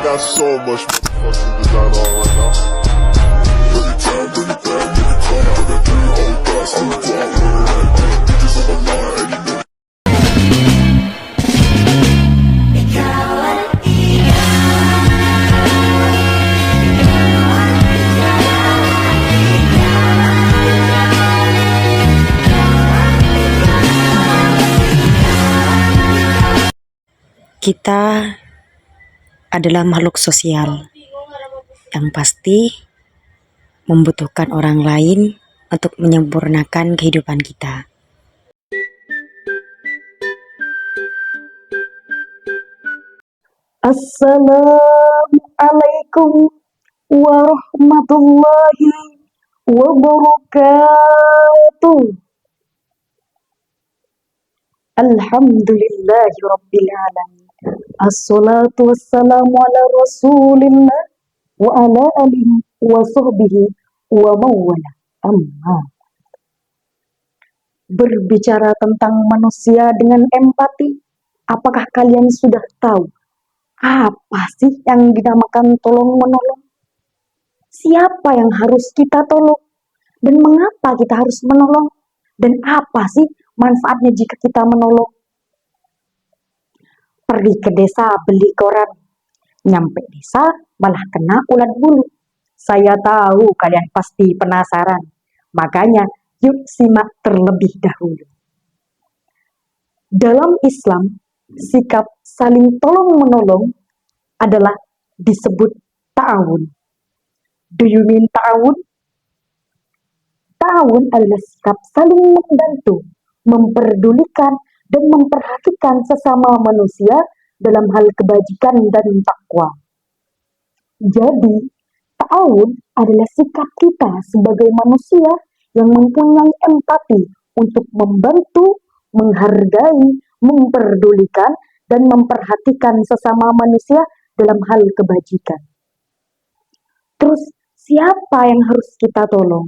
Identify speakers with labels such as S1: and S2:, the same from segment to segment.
S1: got so much fucking design on right now. Every time, bring it back, make it come out, got 3 old thoughts, I'm a block, bitches on my line, and you know.
S2: Kita adalah makhluk sosial yang pasti membutuhkan orang lain untuk menyempurnakan kehidupan kita.
S3: Assalamualaikum warahmatullahi wabarakatuh. Alhamdulillahi rabbil alamin. Assalatu wassalamu ala rasulillah wa ala alihi wa sahbihi wa mawala. Amma. Berbicara tentang manusia dengan empati, apakah kalian sudah tahu apa sih yang dinamakan tolong-menolong? Siapa yang harus kita tolong? Dan mengapa kita harus menolong? Dan apa sih manfaatnya jika kita menolong? Pergi ke desa beli koran. Nyampe desa malah kena ulat bulu. Saya tahu kalian pasti penasaran. Makanya yuk simak terlebih dahulu. Dalam Islam, sikap saling tolong-menolong adalah disebut ta'awun. Do you mean ta'awun? Ta'awun adalah sikap saling membantu, memperdulikan, dan memperhatikan sesama manusia dalam hal kebajikan dan takwa. Jadi, ta'awun adalah sikap kita sebagai manusia yang mempunyai empati untuk membantu, menghargai, memperdulikan, dan memperhatikan sesama manusia dalam hal kebajikan. Terus, siapa yang harus kita tolong?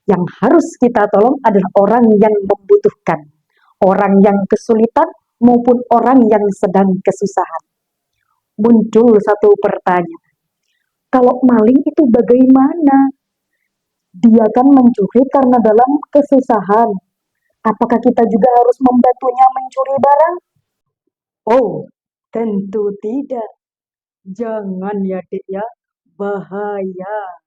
S3: Yang harus kita tolong adalah orang yang membutuhkan, orang yang kesulitan, maupun orang yang sedang kesusahan. Muncul satu pertanyaan, kalau maling itu bagaimana? Dia kan mencuri karena dalam kesusahan. Apakah kita juga harus membantunya mencuri barang? Oh, tentu tidak. Jangan ya dek ya, bahaya.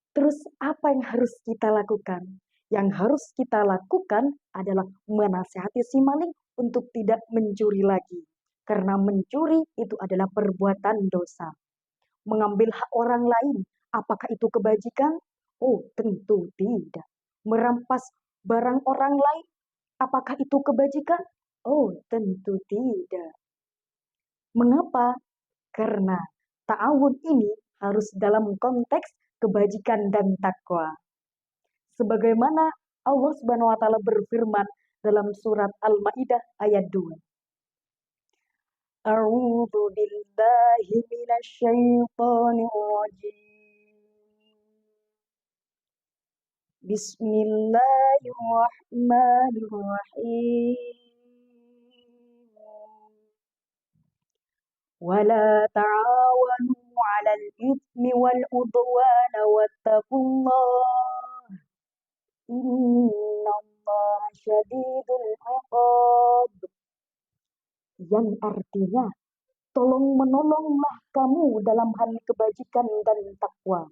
S3: Terus apa yang harus kita lakukan? Yang harus kita lakukan adalah menasihati si maling untuk tidak mencuri lagi. Karena mencuri itu adalah perbuatan dosa. Mengambil hak orang lain, apakah itu kebajikan? Oh, tentu tidak. Merampas barang orang lain, apakah itu kebajikan? Oh, tentu tidak. Mengapa? Karena ta'awun ini harus dalam konteks kebajikan dan takwa. Sebagaimana Allah Subhanahu wa taala berfirman dalam surat Al-Maidah ayat 2. A'udzu billahi minasyaitonir rajim. Bismillahirrahmanirrahim. ولا تعاونوا على الإثم والعدوان واتقوا الله إن الله شديد العقاب. Yang artinya, tolong-menolonglah kamu dalam hal kebajikan dan takwa.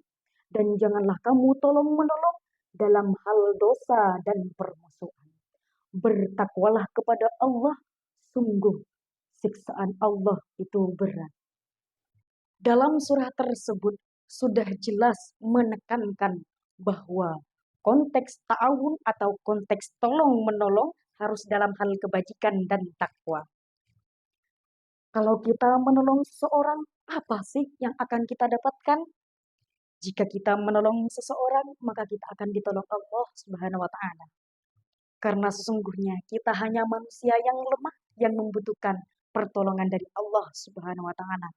S3: Dan janganlah kamu tolong-menolong dalam hal dosa dan permusuhan. Bertakwalah kepada Allah, sungguh siksaan Allah itu berat. Dalam surah tersebut sudah jelas menekankan bahwa konteks ta'awun atau konteks tolong-menolong harus dalam hal kebajikan dan takwa. Kalau kita menolong seseorang, apa sih yang akan kita dapatkan? Jika kita menolong seseorang, maka kita akan ditolong Allah Subhanahu wa taala. Karena sesungguhnya kita hanya manusia yang lemah yang membutuhkan pertolongan dari Allah Subhanahu wa taala.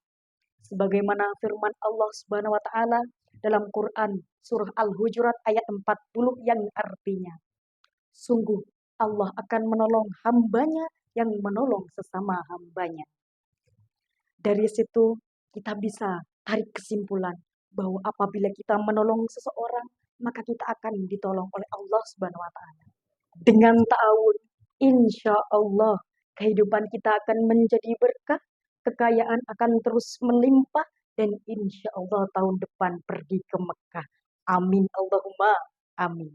S3: Sebagaimana firman Allah Subhanahu wa taala dalam Quran surah Al-Hujurat ayat 40 yang artinya, sungguh Allah akan menolong hambanya yang menolong sesama hambanya. Dari situ kita bisa tarik kesimpulan bahwa apabila kita menolong seseorang, maka kita akan ditolong oleh Allah Subhanahu wa Ta'ala. Dengan ta'awun, insya Allah kehidupan kita akan menjadi berkah, kekayaan akan terus melimpah, dan insya Allah tahun depan pergi ke Mekah. Amin Allahumma amin.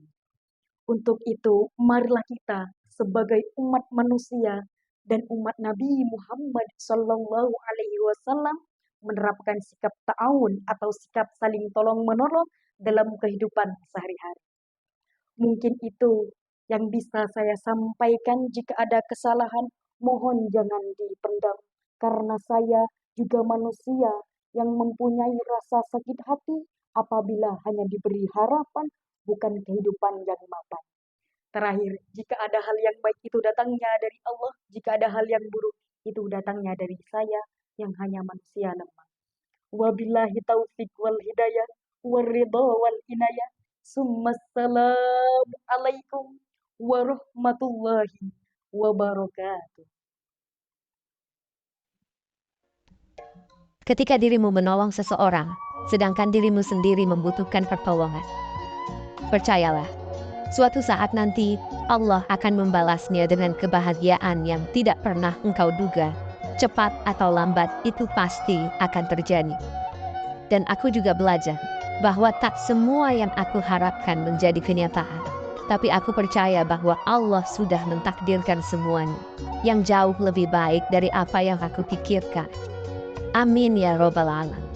S3: Untuk itu, marilah kita sebagai umat manusia dan umat Nabi Muhammad Sallallahu Alaihi Wasallam menerapkan sikap ta'awun atau sikap saling tolong menolong dalam kehidupan sehari-hari. Mungkin itu yang bisa saya sampaikan. Jika ada kesalahan, mohon jangan dipendam, karena saya juga manusia yang mempunyai rasa sakit hati apabila hanya diberi harapan, bukan kehidupan yang mapan. Terakhir, jika ada hal yang baik itu datangnya dari Allah, jika ada hal yang buruk itu datangnya dari saya yang hanya manusia lemah. Wabillahi taufiq wal hidayah, waridha wal inayah. Assalamu alaikum warahmatullahi wabarakatuh.
S4: Ketika dirimu menolong seseorang, sedangkan dirimu sendiri membutuhkan pertolongan, percayalah, suatu saat nanti Allah akan membalasnya dengan kebahagiaan yang tidak pernah engkau duga. Cepat atau lambat itu pasti akan terjadi. Dan aku juga belajar bahwa tak semua yang aku harapkan menjadi kenyataan. Tapi aku percaya bahwa Allah sudah mentakdirkan semuanya yang jauh lebih baik dari apa yang aku pikirkan. Amin ya Rabbal Alamin.